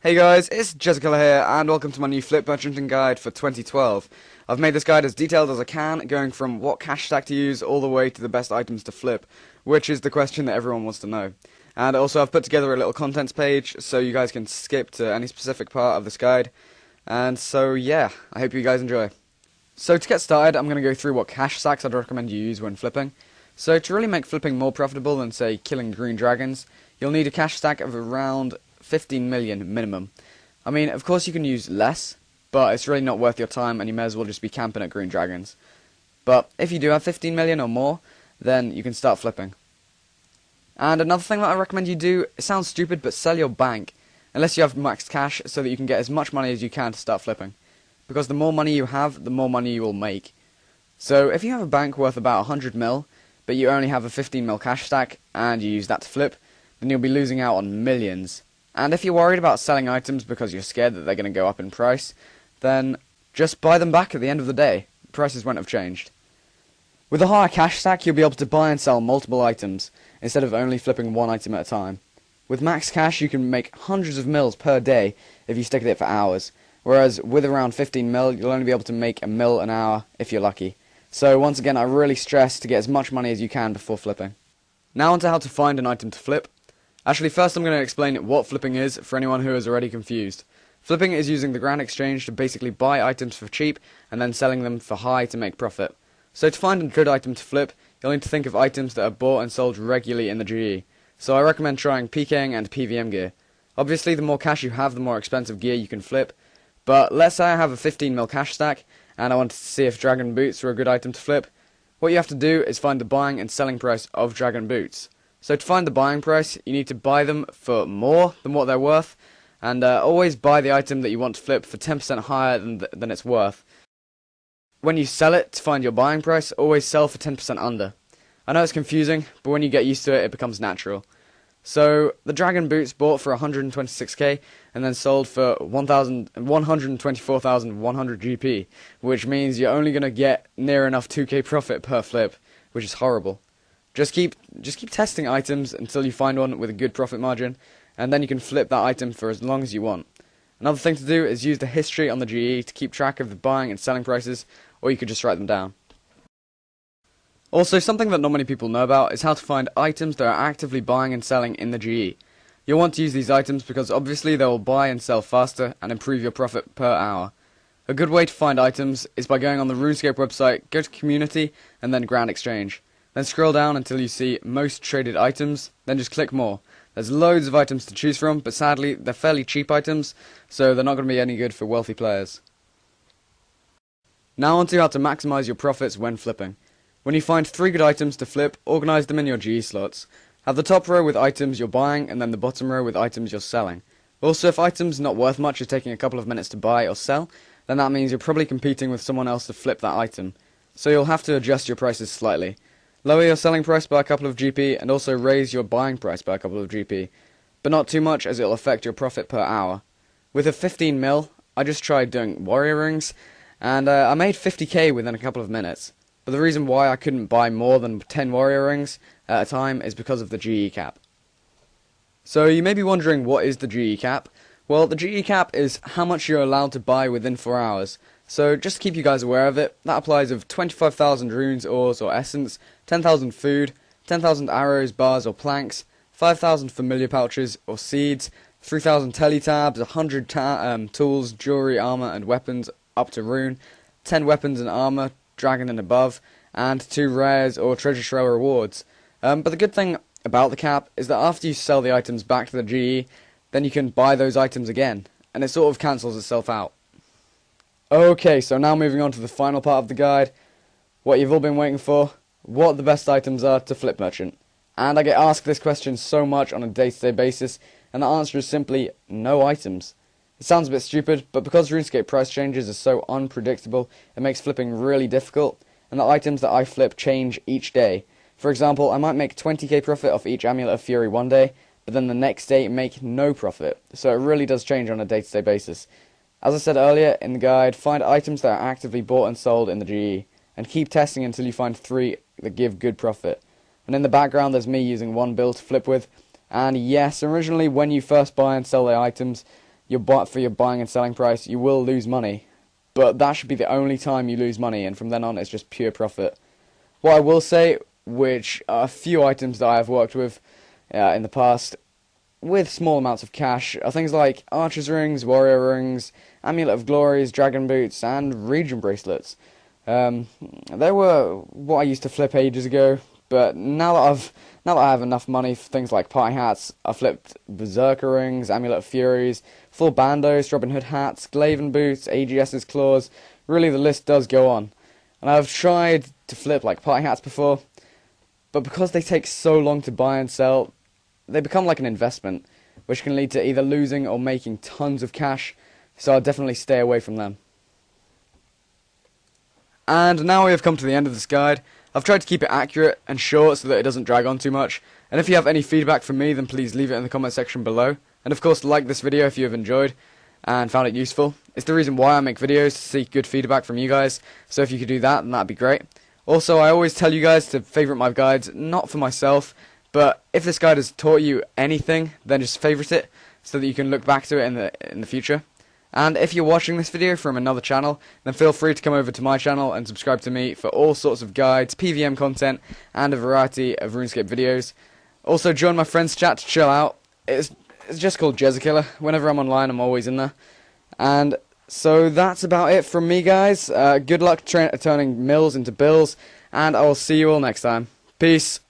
Hey guys, it's ZEZIMA here, and welcome to my new flip merchanting guide for 2012. I've made this guide as detailed as I can, going from what cash stack to use all the way to the best items to flip, which is the question that everyone wants to know. And also I've put together a little contents page, so you guys can skip to any specific part of this guide. And so yeah, I hope you guys enjoy. So to get started, I'm going to go through what cash stacks I'd recommend you use when flipping. So to really make flipping more profitable than, say, killing green dragons, you'll need a cash stack of around 15 million minimum. I mean, of course you can use less, but it's really not worth your time and you may as well just be camping at green dragons. But if you do have 15 million or more, then you can start flipping. And another thing that I recommend you do, it sounds stupid, but sell your bank, unless you have maxed cash, so that you can get as much money as you can to start flipping. Because the more money you have, the more money you will make. So if you have a bank worth about 100 mil, but you only have a 15 mil cash stack, and you use that to flip, then you'll be losing out on millions. And if you're worried about selling items because you're scared that they're going to go up in price, then just buy them back at the end of the day. Prices won't have changed. With a higher cash stack, you'll be able to buy and sell multiple items, instead of only flipping one item at a time. With max cash, you can make hundreds of mils per day if you stick at it for hours, whereas with around 15 mil, you'll only be able to make a mil an hour if you're lucky. So once again, I really stress to get as much money as you can before flipping. Now onto how to find an item to flip. Actually, first I'm going to explain what flipping is for anyone who is already confused. Flipping is using the grand exchange to basically buy items for cheap and then selling them for high to make profit. So to find a good item to flip, you'll need to think of items that are bought and sold regularly in the GE. So I recommend trying PKING and PVM gear. Obviously, the more cash you have, the more expensive gear you can flip. But let's say I have a 15 mil cash stack and I wanted to see if dragon boots were a good item to flip. What you have to do is find the buying and selling price of dragon boots. So to find the buying price, you need to buy them for more than what they're worth, and always buy the item that you want to flip for 10% higher than it's worth. When you sell it to find your buying price, always sell for 10% under. I know it's confusing, but when you get used to it, it becomes natural. So the dragon boots bought for 126k and then sold for 124,100 GP, which means you're only going to get near enough 2k profit per flip, which is horrible. Just keep testing items until you find one with a good profit margin, and then you can flip that item for as long as you want. Another thing to do is use the history on the GE to keep track of the buying and selling prices, or you could just write them down. Also, something that not many people know about is how to find items that are actively buying and selling in the GE. You'll want to use these items because obviously they will buy and sell faster and improve your profit per hour. A good way to find items is by going on the Runescape website, go to Community, and then Grand Exchange. Then scroll down until you see most traded items, then just click more. There's loads of items to choose from, but sadly they're fairly cheap items, so they're not going to be any good for wealthy players. Now onto how to maximize your profits when flipping. When you find 3 good items to flip, organize them in your GE slots. Have the top row with items you're buying, and then the bottom row with items you're selling. Also, if items not worth much are taking a couple of minutes to buy or sell, then that means you're probably competing with someone else to flip that item, so you'll have to adjust your prices slightly. Lower your selling price by a couple of GP and also raise your buying price by a couple of GP, but not too much as it will affect your profit per hour. With a 15 mil, I just tried doing warrior rings, and I made 50k within a couple of minutes. But the reason why I couldn't buy more than 10 warrior rings at a time is because of the GE cap. So you may be wondering, what is the GE cap? Well, the GE cap is how much you're allowed to buy within 4 hours. So just to keep you guys aware of it, that applies of 25,000 runes, ores or essence, 10,000 food, 10,000 arrows, bars or planks, 5,000 familiar pouches or seeds, 3,000 teletabs, 100 tools, jewelry, armor and weapons up to rune, 10 weapons and armor, dragon and above, and 2 rares or treasure trail rewards. But the good thing about the cap is that after you sell the items back to the GE, then you can buy those items again, and it sort of cancels itself out. Okay, so now moving on to the final part of the guide, what you've all been waiting for, what the best items are to flip merchant. And I get asked this question so much on a day-to-day basis, and the answer is simply no items. It sounds a bit stupid, but because RuneScape price changes are so unpredictable, it makes flipping really difficult, and the items that I flip change each day. For example, I might make 20k profit off each Amulet of Fury one day, but then the next day make no profit, so it really does change on a day-to-day basis. As I said earlier in the guide, find items that are actively bought and sold in the GE, and keep testing until you find 3 that give good profit. And in the background there's me using one build to flip with, and yes, originally when you first buy and sell the items, for your buying and selling price, you will lose money. But that should be the only time you lose money, and from then on it's just pure profit. What I will say, which are a few items that I have worked with in the past, with small amounts of cash, are things like Archer's Rings, Warrior Rings, Amulet of Glories, Dragon Boots, and Region Bracelets. They were what I used to flip ages ago, but now that I have enough money for things like party hats, I flipped Berserker Rings, Amulet of Furies, full bandos, Robin Hood hats, Glaven Boots, AGS's Claws. Really, the list does go on. And I've tried to flip like party hats before, but because they take so long to buy and sell, they become like an investment, which can lead to either losing or making tons of cash, so I'll definitely stay away from them. And now we have come to the end of this guide. I've tried to keep it accurate and short so that it doesn't drag on too much, and if you have any feedback from me, then please leave it in the comment section below, and of course like this video if you have enjoyed and found it useful. It's the reason why I make videos, to seek good feedback from you guys, so if you could do that, then that'd be great. Also, I always tell you guys to favourite my guides, not for myself, but if this guide has taught you anything, then just favourite it, so that you can look back to it in the future. And if you're watching this video from another channel, then feel free to come over to my channel and subscribe to me for all sorts of guides, PVM content, and a variety of RuneScape videos. Also, join my friends chat to chill out. It's just called Jezakiller. Whenever I'm online, I'm always in there. And so that's about it from me, guys. Good luck turning mills into bills, and I will see you all next time. Peace.